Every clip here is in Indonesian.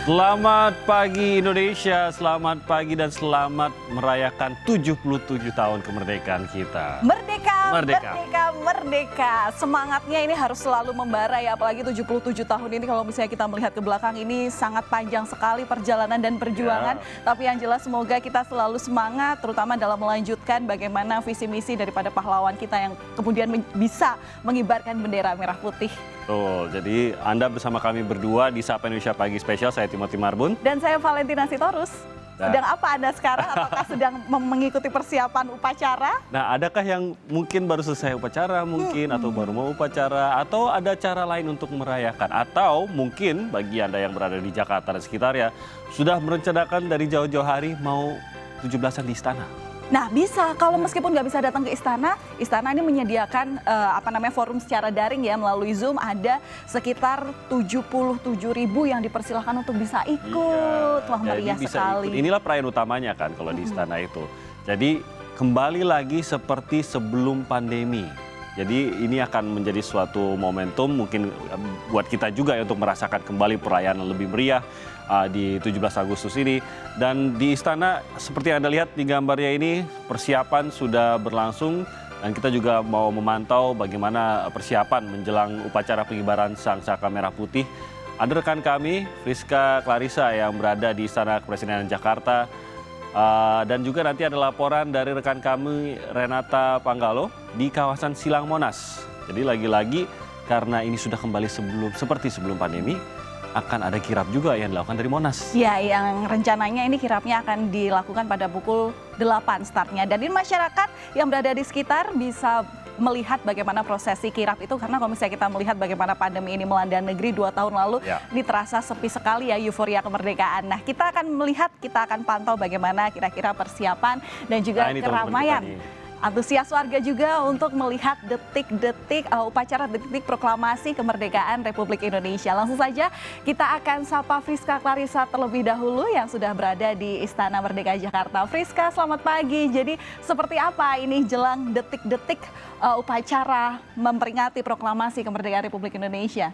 Selamat pagi Indonesia, selamat pagi dan selamat merayakan 77 tahun kemerdekaan kita. Merdeka, Merdeka. merdeka, merdeka. Semangatnya ini harus selalu membara ya, apalagi 77 tahun ini kalau misalnya kita melihat ke belakang ini sangat panjang sekali perjalanan dan perjuangan. Tapi yang jelas semoga kita selalu semangat, terutama dalam melanjutkan bagaimana visi misi daripada pahlawan kita yang kemudian bisa mengibarkan bendera merah putih. Betul, jadi Anda bersama kami berdua di Sapa Indonesia Pagi Spesial, saya Timothy Marbun. Dan saya Valentina Sitorus. Sedang apa Anda sekarang? Apakah sedang mengikuti persiapan upacara? Nah, adakah yang mungkin baru selesai upacara mungkin atau baru mau upacara atau ada cara lain untuk merayakan? Atau mungkin bagi Anda yang berada di Jakarta dan sekitarnya sudah merencanakan dari jauh-jauh hari mau 17-an di istana? Nah bisa, kalau meskipun nggak bisa datang ke istana ini menyediakan forum secara daring ya melalui Zoom, ada sekitar 77.000 yang dipersilahkan untuk bisa ikut. Wah meriah sekali. Inilah perayaan utamanya kan kalau di istana itu. Jadi kembali lagi seperti sebelum pandemi. Jadi ini akan menjadi suatu momentum mungkin buat kita juga ya untuk merasakan kembali perayaan yang lebih meriah di 17 Agustus ini. Dan di istana seperti Anda lihat di gambarnya ini persiapan sudah berlangsung dan kita juga mau memantau bagaimana persiapan menjelang upacara pengibaran Sang Saka Merah Putih. Ada rekan kami, Friska Clarissa yang berada di Istana Kepresidenan Jakarta. Dan juga nanti ada laporan dari rekan kami Renata Panggalo di kawasan Silang Monas. Jadi lagi-lagi karena ini sudah kembali seperti sebelum pandemi, akan ada kirap juga yang dilakukan dari Monas. Ya, yang rencananya ini kirapnya akan dilakukan pada pukul 8 startnya. Dan di masyarakat yang berada di sekitar bisa melihat bagaimana prosesi kirap itu, karena kalau misalnya kita melihat bagaimana pandemi ini melanda negeri 2 tahun lalu, ini terasa sepi sekali ya euforia kemerdekaan. Nah kita akan melihat, kita akan pantau bagaimana kira-kira persiapan dan juga keramaian. Antusias warga juga untuk melihat detik-detik upacara detik-detik proklamasi kemerdekaan Republik Indonesia. Langsung saja kita akan sapa Friska Clarissa terlebih dahulu yang sudah berada di Istana Merdeka Jakarta. Friska, selamat pagi. Jadi seperti apa ini jelang detik-detik upacara memperingati proklamasi kemerdekaan Republik Indonesia?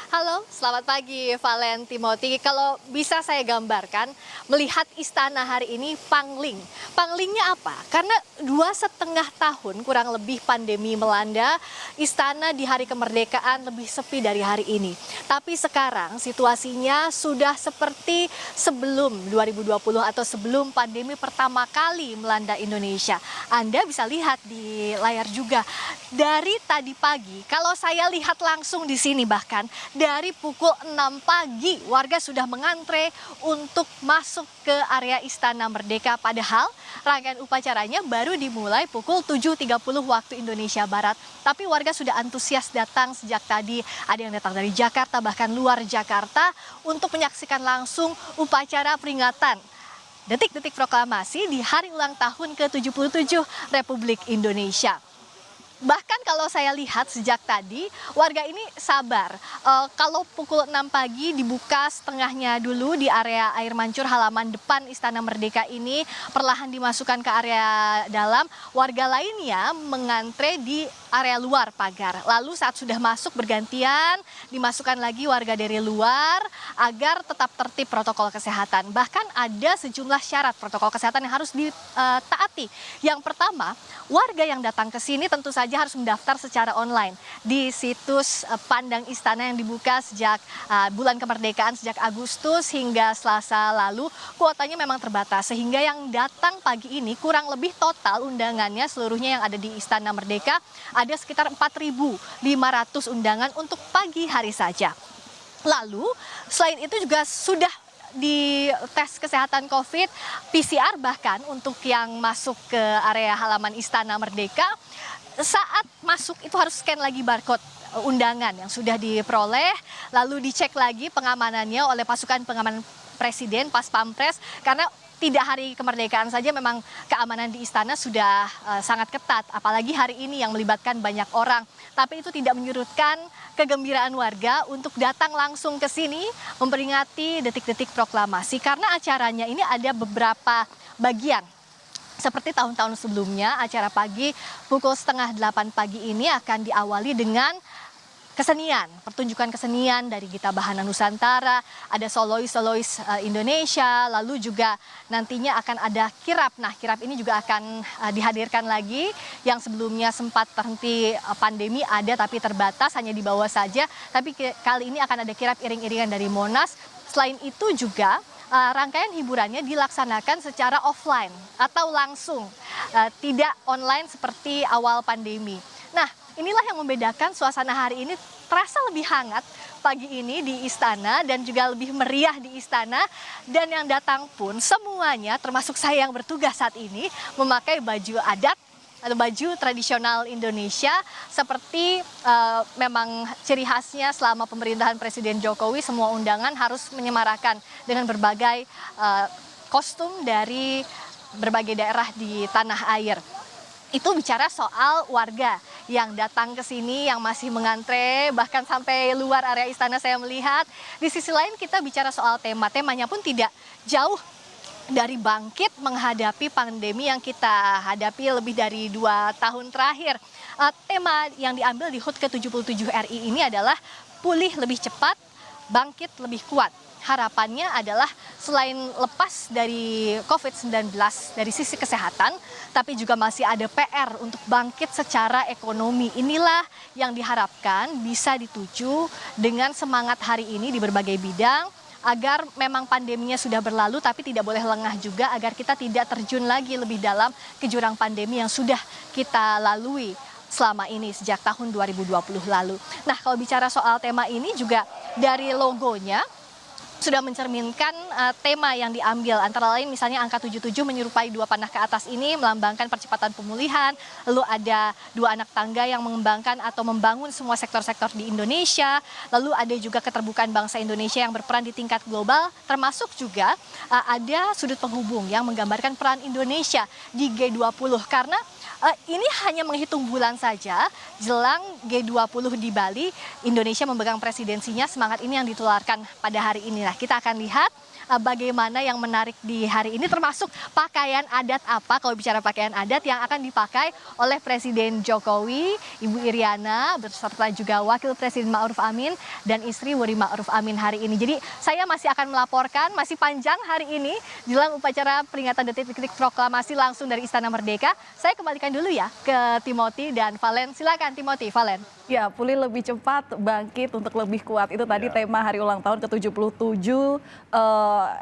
Halo, selamat pagi Valen, Timothy. Kalau bisa saya gambarkan, melihat istana hari ini pangling. Panglingnya apa? Karena 2,5 tahun kurang lebih pandemi melanda, istana di hari kemerdekaan lebih sepi dari hari ini. Tapi sekarang situasinya sudah seperti sebelum 2020 atau sebelum pandemi pertama kali melanda Indonesia. Anda bisa lihat di layar juga. Dari tadi pagi, kalau saya lihat langsung di sini bahkan, dari pukul 6 pagi warga sudah mengantre untuk masuk ke area Istana Merdeka. Padahal rangkaian upacaranya baru dimulai pukul 7.30 waktu Indonesia Barat. Tapi warga sudah antusias datang sejak tadi. Ada yang datang dari Jakarta bahkan luar Jakarta untuk menyaksikan langsung upacara peringatan detik-detik proklamasi di hari ulang tahun ke-77 Republik Indonesia. Bahkan kalau saya lihat sejak tadi, warga ini sabar. Kalau pukul 6 pagi dibuka setengahnya dulu di area air mancur halaman depan Istana Merdeka ini, perlahan dimasukkan ke area dalam, warga lainnya mengantre di area luar pagar. Lalu saat sudah masuk bergantian, dimasukkan lagi warga dari luar agar tetap tertib protokol kesehatan. Bahkan ada sejumlah syarat protokol kesehatan yang harus ditaati. Yang pertama, warga yang datang ke sini tentu saja harus mendaftar secara online di situs Pandang Istana yang dibuka sejak bulan kemerdekaan sejak Agustus hingga Selasa lalu. Kuotanya memang terbatas sehingga yang datang pagi ini kurang lebih total undangannya seluruhnya yang ada di Istana Merdeka ada sekitar 4.500 undangan untuk pagi hari saja. Lalu selain itu juga sudah di tes kesehatan COVID, PCR bahkan untuk yang masuk ke area halaman Istana Merdeka. Saat masuk itu harus scan lagi barcode undangan yang sudah diperoleh, lalu dicek lagi pengamanannya oleh pasukan pengamanan Presiden, Pas Pampres, karena tidak hari kemerdekaan saja memang keamanan di istana sudah sangat ketat, apalagi hari ini yang melibatkan banyak orang. Tapi itu tidak menyurutkan kegembiraan warga untuk datang langsung ke sini memperingati detik-detik proklamasi, karena acaranya ini ada beberapa bagian. Seperti tahun-tahun sebelumnya, acara pagi pukul 7:30 pagi ini akan diawali dengan kesenian, pertunjukan kesenian dari Gita Bahana Nusantara, ada solois-solois Indonesia, lalu juga nantinya akan ada kirap. Nah, kirap ini juga akan dihadirkan lagi, yang sebelumnya sempat terhenti pandemi ada tapi terbatas, hanya dibawa saja. Tapi kali ini akan ada kirap iring-iringan dari Monas. Selain itu juga rangkaian hiburannya dilaksanakan secara offline atau langsung, tidak online seperti awal pandemi. Nah, inilah yang membedakan suasana hari ini terasa lebih hangat pagi ini di istana dan juga lebih meriah di istana. Dan yang datang pun semuanya termasuk saya yang bertugas saat ini memakai baju adat atau baju tradisional Indonesia seperti memang ciri khasnya selama pemerintahan Presiden Jokowi, semua undangan harus menyemarakan dengan berbagai kostum dari berbagai daerah di tanah air. Itu bicara soal warga yang datang ke sini, yang masih mengantre, bahkan sampai luar area istana saya melihat. Di sisi lain kita bicara soal temanya pun tidak jauh dari bangkit menghadapi pandemi yang kita hadapi lebih dari 2 tahun terakhir. Tema yang diambil di HUT ke-77 RI ini adalah pulih lebih cepat, bangkit lebih kuat. Harapannya adalah selain lepas dari COVID-19 dari sisi kesehatan, tapi juga masih ada PR untuk bangkit secara ekonomi. Inilah yang diharapkan bisa dituju dengan semangat hari ini di berbagai bidang, agar memang pandeminya sudah berlalu tapi tidak boleh lengah juga, agar kita tidak terjun lagi lebih dalam ke jurang pandemi yang sudah kita lalui selama ini sejak tahun 2020 lalu. Nah, kalau bicara soal tema ini juga dari logonya sudah mencerminkan tema yang diambil, antara lain misalnya angka 77 menyerupai 2 panah ke atas ini melambangkan percepatan pemulihan, lalu ada 2 anak tangga yang mengembangkan atau membangun semua sektor-sektor di Indonesia, lalu ada juga keterbukaan bangsa Indonesia yang berperan di tingkat global, termasuk juga ada sudut penghubung yang menggambarkan peran Indonesia di G20, karena ini hanya menghitung bulan saja jelang G20 di Bali, Indonesia memegang presidensinya. Semangat ini yang ditularkan pada hari ini. Nah, kita akan lihat bagaimana yang menarik di hari ini, termasuk pakaian adat apa, kalau bicara pakaian adat yang akan dipakai oleh Presiden Jokowi, Ibu Iriana, beserta juga Wakil Presiden Ma'ruf Amin dan istri Wuri Ma'ruf Amin hari ini. Jadi saya masih akan melaporkan, masih panjang hari ini jelang upacara peringatan detik-detik proklamasi langsung dari Istana Merdeka. Saya kembalikan dulu ya ke Timothy dan Valen. Silakan Timothy, Valen. Ya, pulih lebih cepat, bangkit untuk lebih kuat. Itu tadi tema hari ulang tahun ke-77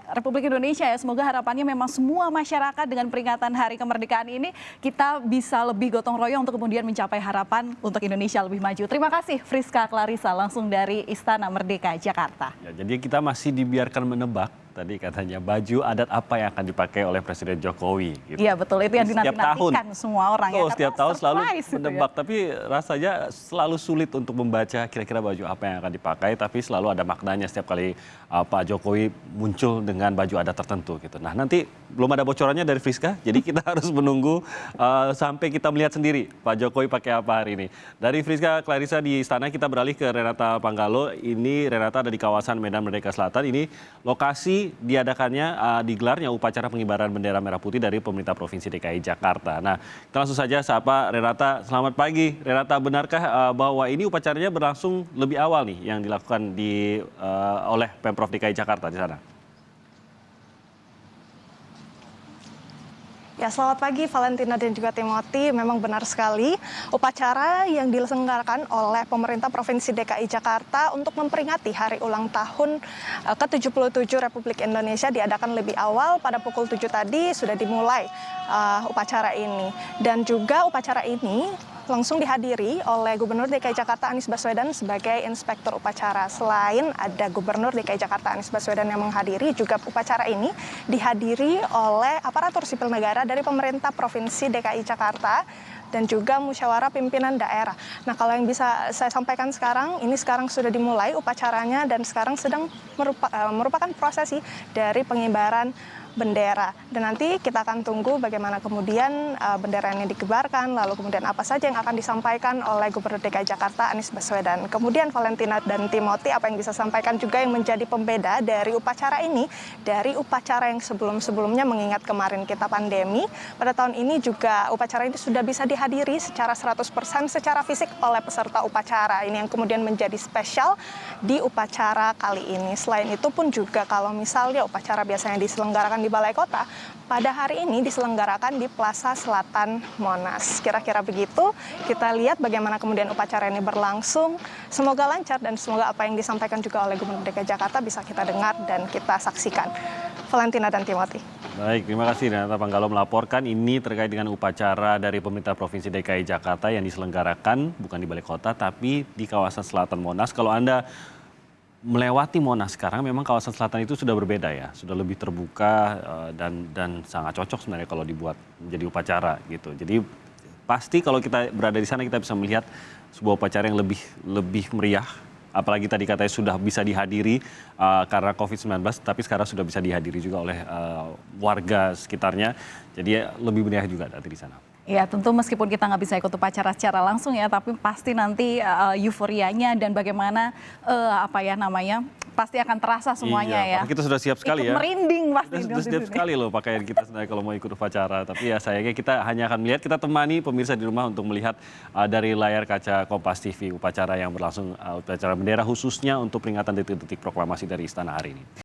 Republik Indonesia ya. Semoga harapannya memang semua masyarakat dengan peringatan Hari Kemerdekaan ini kita bisa lebih gotong royong untuk kemudian mencapai harapan untuk Indonesia lebih maju. Terima kasih Friska Clarissa langsung dari Istana Merdeka, Jakarta. Ya, jadi kita masih dibiarkan menebak. Tadi katanya baju adat apa yang akan dipakai oleh Presiden Jokowi. Gitu. Iya betul, itu yang dinanti-nantikan semua orang ya. Setiap tahun selalu menebak, ya. tapi rasanya selalu sulit untuk membaca kira-kira baju apa yang akan dipakai. Tapi selalu ada maknanya setiap kali Pak Jokowi muncul dengan baju adat tertentu. Gitu. Nah nanti belum ada bocorannya dari Friska, jadi kita harus menunggu sampai kita melihat sendiri Pak Jokowi pakai apa hari ini. Dari Friska Clarissa di Istana, kita beralih ke Renata Panggalo. Ini Renata ada di kawasan Medan Merdeka Selatan. Ini lokasi diadakannya digelarnya upacara pengibaran bendera merah putih dari pemerintah Provinsi DKI Jakarta. Nah, kita langsung saja sapa Renata. Selamat pagi, Renata. Benarkah bahwa ini upacaranya berlangsung lebih awal nih yang dilakukan oleh Pemprov DKI Jakarta di sana? Ya, selamat pagi Valentina dan juga Timothy. Memang benar sekali, upacara yang diselenggarakan oleh pemerintah Provinsi DKI Jakarta untuk memperingati hari ulang tahun ke-77 Republik Indonesia diadakan lebih awal. Pada pukul 7 tadi sudah dimulai upacara ini. Dan juga upacara ini langsung dihadiri oleh Gubernur DKI Jakarta Anies Baswedan sebagai inspektur upacara. Selain ada Gubernur DKI Jakarta Anies Baswedan yang menghadiri, juga upacara ini dihadiri oleh aparatur sipil negara dari pemerintah Provinsi DKI Jakarta dan juga musyawarah pimpinan daerah. Nah, kalau yang bisa saya sampaikan sekarang, ini sekarang sudah dimulai upacaranya dan sekarang sedang merupakan prosesi dari pengibaran bendera. Dan nanti kita akan tunggu bagaimana kemudian bendera ini dikibarkan, lalu kemudian apa saja yang akan disampaikan oleh Gubernur DKI Jakarta Anies Baswedan. Kemudian Valentina dan Timothy, apa yang bisa sampaikan juga yang menjadi pembeda dari upacara ini, dari upacara yang sebelum-sebelumnya, mengingat kemarin kita pandemi, pada tahun ini juga upacara ini sudah bisa dihadiri secara 100% secara fisik oleh peserta upacara. Ini yang kemudian menjadi spesial di upacara kali ini. Selain itu pun juga kalau misalnya upacara biasanya diselenggarakan di Balai Kota, pada hari ini diselenggarakan di Plaza Selatan Monas. Kira-kira begitu, kita lihat bagaimana kemudian upacara ini berlangsung. Semoga lancar dan semoga apa yang disampaikan juga oleh Gubernur DKI Jakarta bisa kita dengar dan kita saksikan. Valentina dan Timothy. Baik, terima kasih Renata Panggalo melaporkan ini terkait dengan upacara dari pemerintah Provinsi DKI Jakarta yang diselenggarakan bukan di Balai Kota tapi di kawasan Selatan Monas. Kalau Anda melewati Monas sekarang, memang kawasan selatan itu sudah berbeda ya, sudah lebih terbuka dan sangat cocok sebenarnya kalau dibuat menjadi upacara gitu. Jadi pasti kalau kita berada di sana kita bisa melihat sebuah upacara yang lebih meriah. Apalagi tadi katanya sudah bisa dihadiri karena COVID-19, tapi sekarang sudah bisa dihadiri juga oleh warga sekitarnya. Jadi lebih meriah juga tadi di sana. Ya tentu meskipun kita nggak bisa ikut upacara secara langsung ya, tapi pasti nanti euforianya dan bagaimana pasti akan terasa semuanya ya. Kita sudah siap sekali ikut ya. merinding pasti. Sudah siap sekali loh pakaian kita sebenarnya kalau mau ikut upacara. Tapi ya sayangnya kita hanya akan melihat, kita temani pemirsa di rumah untuk melihat dari layar kaca Kompas TV upacara yang berlangsung, upacara bendera khususnya untuk peringatan detik-detik proklamasi dari Istana hari ini.